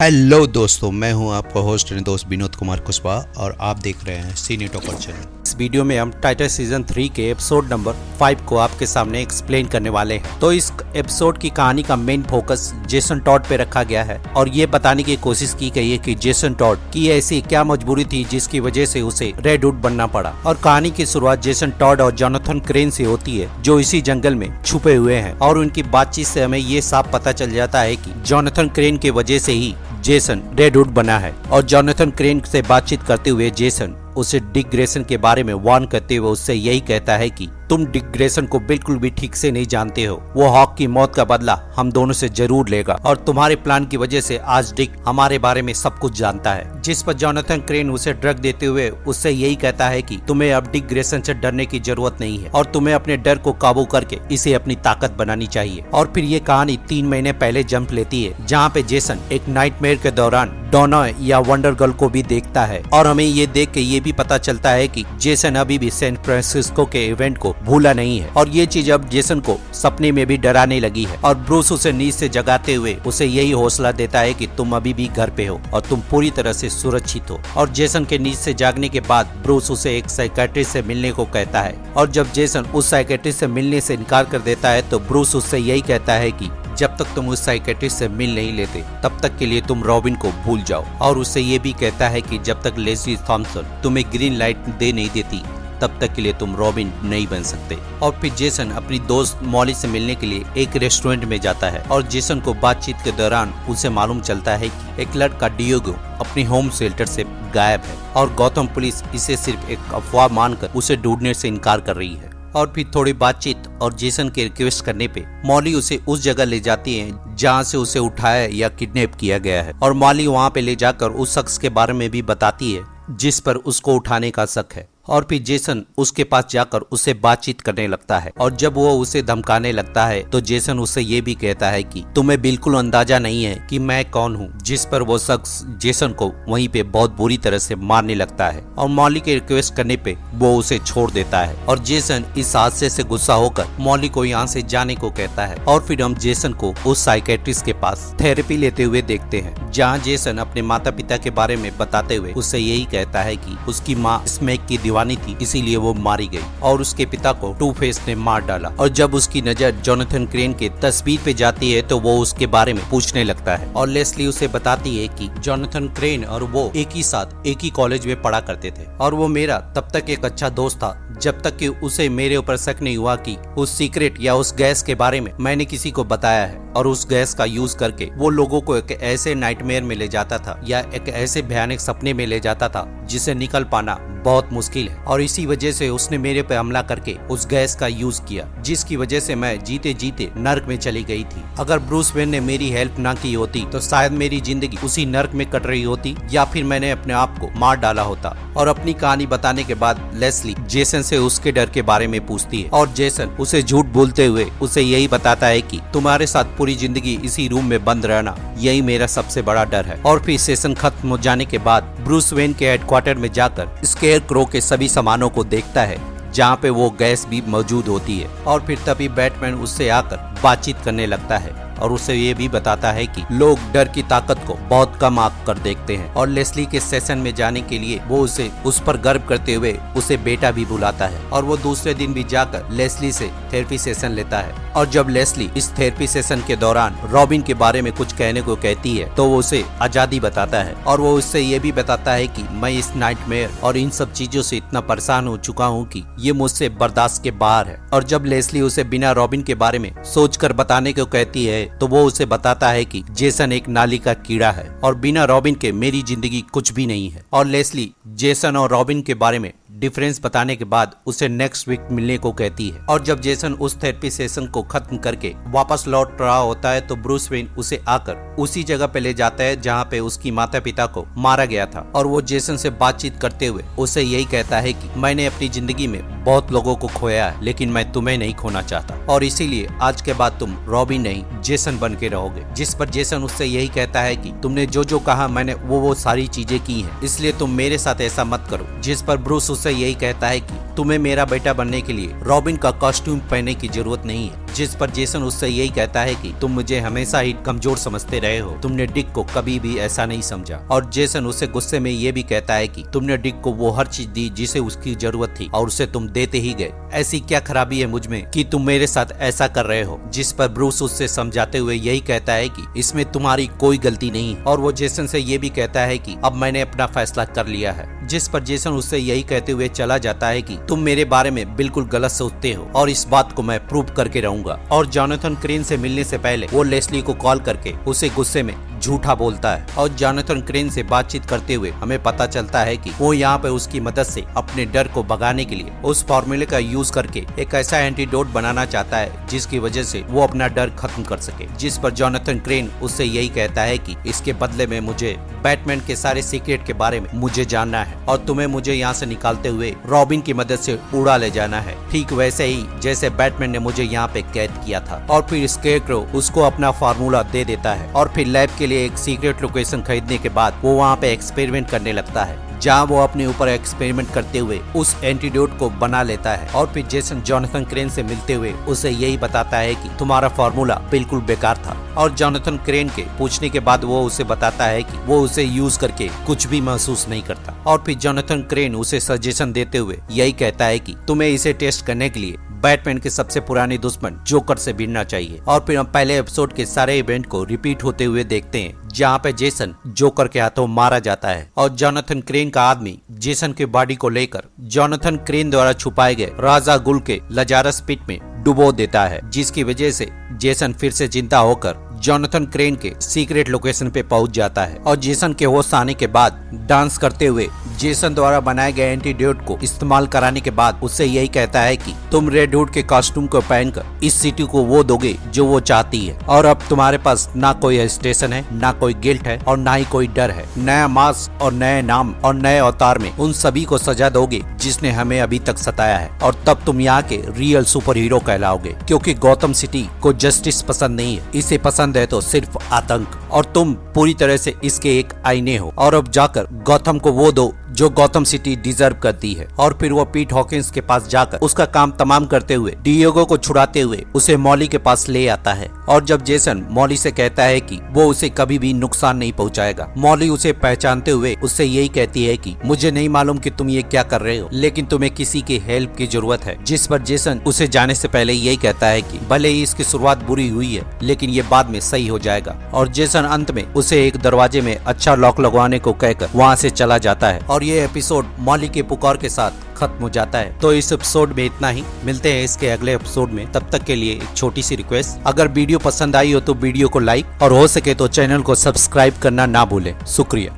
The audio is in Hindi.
हेलो दोस्तों, मैं हूं आपका होस्ट दोस्त विनोद कुमार कुशवाहा और आप देख रहे हैं सीने टॉकर चैनल। इस वीडियो में हम टाइटल सीजन 3 के एपिसोड नंबर 5 को आपके सामने एक्सप्लेन करने वाले हैं। तो इस एपिसोड की कहानी का मेन फोकस जेसन टॉड पे रखा गया है और ये बताने की कोशिश की गई है कि जेसन टॉड की ऐसी क्या मजबूरी थी जिसकी वजह से उसे रेडवुड बनना पड़ा। और कहानी की शुरुआत जेसन टॉड और जोनाथन क्रेन से होती है, जो इसी जंगल में छुपे हुए हैं। और उनकी बातचीत से हमें ये साफ पता चल जाता है कि जोनाथन क्रेन की वजह से ही जेसन रेडवुड बना है। और जोनाथन क्रेन से बातचीत करते हुए जेसन उसे डिक ग्रेसन के बारे में वार्न करते हुए उससे यही कहता है कि तुम डिक ग्रेसन को बिल्कुल भी ठीक से नहीं जानते हो। वो हॉक की मौत का बदला हम दोनों से जरूर लेगा और तुम्हारे प्लान की वजह से आज डिक हमारे बारे में सब कुछ जानता है। जिस पर जोनाथन क्रेन उसे ड्रग देते हुए उससे यही कहता है कि तुम्हें अब डिक ग्रेसन से डरने की जरूरत नहीं है और तुम्हें अपने डर को काबू करके इसे अपनी ताकत बनानी चाहिए। और फिर ये कहानी 3 महीने पहले जंप लेती है, जहाँ पे जेसन एक नाइटमेयर के दौरान डोना या वंडर गर्ल को भी देखता है। और हमें ये देख के ये भी पता चलता है कि जेसन अभी भी सैन फ्रांसिस्को के इवेंट को भूला नहीं है और ये चीज अब जेसन को सपने में भी डराने लगी है। और ब्रूस उसे नींद से जगाते हुए उसे यही हौसला देता है कि तुम अभी भी घर पे हो और तुम पूरी तरह से सुरक्षित हो। और जेसन के नींद से जागने के बाद ब्रूस उसे एक साइकियाट्रिस्ट से मिलने को कहता है। और जब जेसन उस साइकियाट्रिस्ट से मिलने से इनकार कर देता है तो ब्रूस उससे यही कहता है कि जब तक तुम उस साइकियाट्रिस्ट से मिल नहीं लेते तब तक के लिए तुम रॉबिन को भूल जाओ। और उससे ये भी कहता है कि जब तक लेस्ली थॉम्पसन तुम्हें ग्रीन लाइट दे नहीं देती तब तक के लिए तुम रॉबिन नहीं बन सकते। और फिर जेसन अपनी दोस्त मॉली से मिलने के लिए एक रेस्टोरेंट में जाता है और जेसन को बातचीत के दौरान उसे मालूम चलता है कि एक लड़का डियोगो अपनी होम शेल्टर से गायब है और गौतम पुलिस इसे सिर्फ एक अफवाह मानकर उसे ढूंढने से इनकार कर रही है। और फिर थोड़ी बातचीत और जेसन के रिक्वेस्ट करने पे मॉली उसे उस जगह ले जाती है जहाँ से उसे उठाया या किडनैप किया गया है। और मॉली वहाँ पे ले जाकर उस शख्स के बारे में भी बताती है जिस पर उसको उठाने का शक है। और फिर जेसन उसके पास जाकर उससे बातचीत करने लगता है और जब वो उसे धमकाने लगता है तो जेसन उससे ये भी कहता है कि तुम्हें बिल्कुल अंदाजा नहीं है कि मैं कौन हूँ। जिस पर वो शख्स जेसन को वहीं पे बहुत बुरी तरह से मारने लगता है और मॉली के रिक्वेस्ट करने पे वो उसे छोड़ देता है। और जेसन इस हादसे से गुस्सा होकर मॉली को यहाँ से जाने को कहता है। और फिर हम जेसन को उस साइकियाट्रिस्ट के पास थेरेपी लेते हुए देखते हैं, जहाँ जेसन अपने माता पिता के बारे में बताते हुए उससे यही कहता है कि उसकी माँ स्मैक की दीवानी थी, इसीलिए वो मारी गई और उसके पिता को टू फेस ने मार डाला। और जब उसकी नजर जोनाथन क्रेन के तस्वीर पे जाती है तो वो उसके बारे में पूछने लगता है और लेस्ली उसे बताती है कि जोनाथन क्रेन और वो एक ही साथ एक ही कॉलेज में पढ़ा करते थे और वो मेरा तब तक एक अच्छा दोस्त था जब तक कि उसे मेरे ऊपर शक नहीं हुआ कि उस सीक्रेट या उस गैस के बारे में मैंने किसी को बताया है। और उस गैस का यूज करके वो लोगों को एक ऐसे नाइटमेयर में ले जाता था या एक ऐसे भयानक सपने में ले जाता था जिसे निकल पाना बहुत मुश्किल है। और इसी वजह से उसने मेरे पे हमला करके उस गैस का यूज किया, जिसकी वजह से मैं जीते जीते नर्क में चली गई थी। अगर ब्रूस वेन ने मेरी हेल्प ना की होती तो शायद मेरी जिंदगी उसी नर्क में कट रही होती या फिर मैंने अपने आप को मार डाला होता। और अपनी कहानी बताने के बाद लेस्ली जेसन से उसके डर के बारे में पूछती है और जेसन उसे झूठ बोलते हुए उसे यही बताता है कि तुम्हारे साथ पूरी जिंदगी इसी रूम में बंद रहना यही मेरा सबसे बड़ा डर है। और फिर सेशन खत्म हो जाने के बाद ब्रूस वेन के हेडक्वार्टर में जाकर स्केयर क्रो के सभी सामानों को देखता है जहाँ पे वो गैस भी मौजूद होती है। और फिर तभी बैटमैन उससे आकर बातचीत करने लगता है और उसे ये भी बताता है कि लोग डर की ताकत को बहुत कम आंक कर देखते हैं। और लेस्ली के सेशन में जाने के लिए वो उसे उस पर गर्व करते हुए उसे बेटा भी बुलाता है और वो दूसरे दिन भी जाकर लेस्ली से थेरेपी सेशन लेता है। और जब लेस्ली इस थेरेपी सेशन के दौरान रॉबिन के बारे में कुछ कहने को कहती है तो वो उसे आजादी बताता है और वो उससे ये भी बताता है कि मैं इस नाइटमेयर और इन सब चीजों से इतना परेशान हो चुका हूँ कि ये मुझसे बर्दाश्त के बाहर है। और जब लेस्ली उसे बिना रॉबिन के बारे में सोचकर बताने को कहती है तो वो उसे बताता है कि जेसन एक नाली का कीड़ा है और बिना रॉबिन के मेरी जिंदगी कुछ भी नहीं है। और लेस्ली जेसन और रॉबिन के बारे में डिफरेंस बताने के बाद उसे नेक्स्ट वीक मिलने को कहती है। और जब जेसन उस थेरेपी सेशन को खत्म करके वापस लौट रहा होता है तो ब्रूस वेन उसे आकर उसी जगह पे ले जाता है जहाँ पे उसकी माता पिता को मारा गया था। और वो जेसन से बातचीत करते हुए उसे यही कहता है कि मैंने अपनी जिंदगी में बहुत लोगों को खोया है लेकिन मैं तुम्हें नहीं खोना चाहता और इसीलिए आज के बाद तुम रॉबिन नहीं जेसन बन के रहोगे। जिस पर जेसन उससे यही कहता है कि तुमने जो जो कहा मैंने वो सारी चीजें की हैं, इसलिए तुम मेरे साथ ऐसा मत करो। जिस पर ब्रूस उससे यही कहता है कि तुम्हें मेरा बेटा बनने के लिए रॉबिन का कॉस्ट्यूम पहनने की जरूरत नहीं है जिस पर जेसन उससे यही कहता है कि तुम मुझे हमेशा ही कमजोर समझते रहे हो, तुमने डिक को कभी भी ऐसा नहीं समझा। और जेसन उसे गुस्से में ये भी कहता है कि तुमने डिक को वो हर चीज दी जिसे उसकी जरूरत थी और उसे तुम देते ही गए। ऐसी क्या खराबी है मुझ में कि तुम मेरे साथ ऐसा कर रहे हो? जिस पर ब्रूस उससे समझाते हुए यही कहता है कि इसमें तुम्हारी कोई गलती नहीं। और वो जेसन से ये भी कहता है कि अब मैंने अपना फैसला कर लिया है। जिस पर जेसन उससे यही कहते हुए चला जाता है कि तुम मेरे बारे में बिल्कुल गलत सोचते हो और इस बात को मैं प्रूव करके रहूंगा। और जॉनथन क्रेन से मिलने से पहले वो लेस्ली को कॉल करके उसे गुस्से में झूठा बोलता है। और जॉनथन क्रेन से बातचीत करते हुए हमें पता चलता है कि वो यहाँ पे उसकी मदद से अपने डर को भगाने के लिए उस फॉर्मूले का यूज करके एक ऐसा एंटीडोट बनाना चाहता है जिसकी वजह से वो अपना डर खत्म कर सके। जिस पर जॉनथन क्रेन उससे यही कहता है कि इसके बदले में मुझे बैटमैन के सारे सीक्रेट के बारे में मुझे जानना है और तुम्हें मुझे यहाँ से निकालते हुए रॉबिन की मदद से उड़ा ले जाना है, ठीक वैसे ही जैसे बैटमैन ने मुझे यहाँ पे कैद किया था। और फिर स्केरक्रो उसको अपना फार्मूला दे देता है और फिर लैब के लिए एक सीक्रेट लोकेशन खरीदने के बाद वो वहाँ पे एक्सपेरिमेंट करने लगता है, जहाँ वो अपने ऊपर एक्सपेरिमेंट करते हुए उस एंटीडोट को बना लेता है। और फिर जेसन जॉनथन क्रेन से मिलते हुए उसे यही बताता है कि तुम्हारा फार्मूला बिल्कुल बेकार था। और जॉनथन क्रेन के पूछने के बाद वो उसे बताता है कि वो उसे यूज करके कुछ भी महसूस नहीं करता। और फिर जॉनथन क्रेन उसे सजेशन देते हुए यही कहता है कि तुम्हें इसे टेस्ट करने के लिए बैटमैन के सबसे पुराने दुश्मन जोकर से भिड़ना चाहिए। और फिर हम पहले एपिसोड के सारे इवेंट को रिपीट होते हुए देखते हैं, जहाँ पे जेसन जोकर के हाथों मारा जाता है और जॉनथन क्रेन का आदमी जेसन के बॉडी को लेकर जॉनथन क्रेन द्वारा छुपाए गए राजा गुल के लजारस पिट में डुबो देता है, जिसकी वजह से जेसन फिर से जिंदा होकर जॉनथन क्रेन के सीक्रेट लोकेशन पे पहुंच जाता है। और जेसन के होश आने के बाद डांस करते हुए जेसन द्वारा बनाए गए एंटीडोट को इस्तेमाल कराने के बाद उससे यही कहता है कि तुम रेड हुड के कॉस्ट्यूम को पहनकर इस सिटी को वो दोगे जो वो चाहती है और अब तुम्हारे पास ना कोई स्टेशन है, ना कोई गिल्ट है और ना ही कोई डर है। नया मास्क और नए नाम और नए अवतार में उन सभी को सजा दोगे जिसने हमें अभी तक सताया है और तब तुम यहाँ के रियल सुपर हीरो कहलाओगे, क्योंकि गौतम सिटी को जस्टिस पसंद नहीं है, इसे पसंद है तो सिर्फ आतंक और तुम पूरी तरह से इसके एक आईने हो। और अब जाकर गौतम को वो दो जो गौतम सिटी डिजर्व करती है। और फिर वो पीट हॉकिंस के पास जाकर उसका काम तमाम करते हुए डिएगो को छुड़ाते हुए उसे मॉली के पास ले आता है। और जब जेसन मॉली से कहता है कि वो उसे कभी भी नुकसान नहीं पहुंचाएगा, मॉली उसे पहचानते हुए उससे यही कहती है कि मुझे नहीं मालूम कि तुम ये क्या कर रहे हो, लेकिन तुम्हें किसी की हेल्प की जरूरत है। जिस पर जेसन उसे जाने से पहले यही कहता है कि भले ही इसकी शुरुआत बुरी हुई है लेकिन ये बाद में सही हो जाएगा। और जेसन अंत में उसे एक दरवाजे में अच्छा लॉक लगवाने को कहकर वहाँ से चला जाता है और ये एपिसोड मॉली के पुकार के साथ खत्म हो जाता है। तो इस एपिसोड में इतना ही, मिलते हैं इसके अगले एपिसोड में। तब तक के लिए एक छोटी सी रिक्वेस्ट, अगर वीडियो पसंद आई हो तो वीडियो को लाइक और हो सके तो चैनल को सब्सक्राइब करना ना भूलें। शुक्रिया।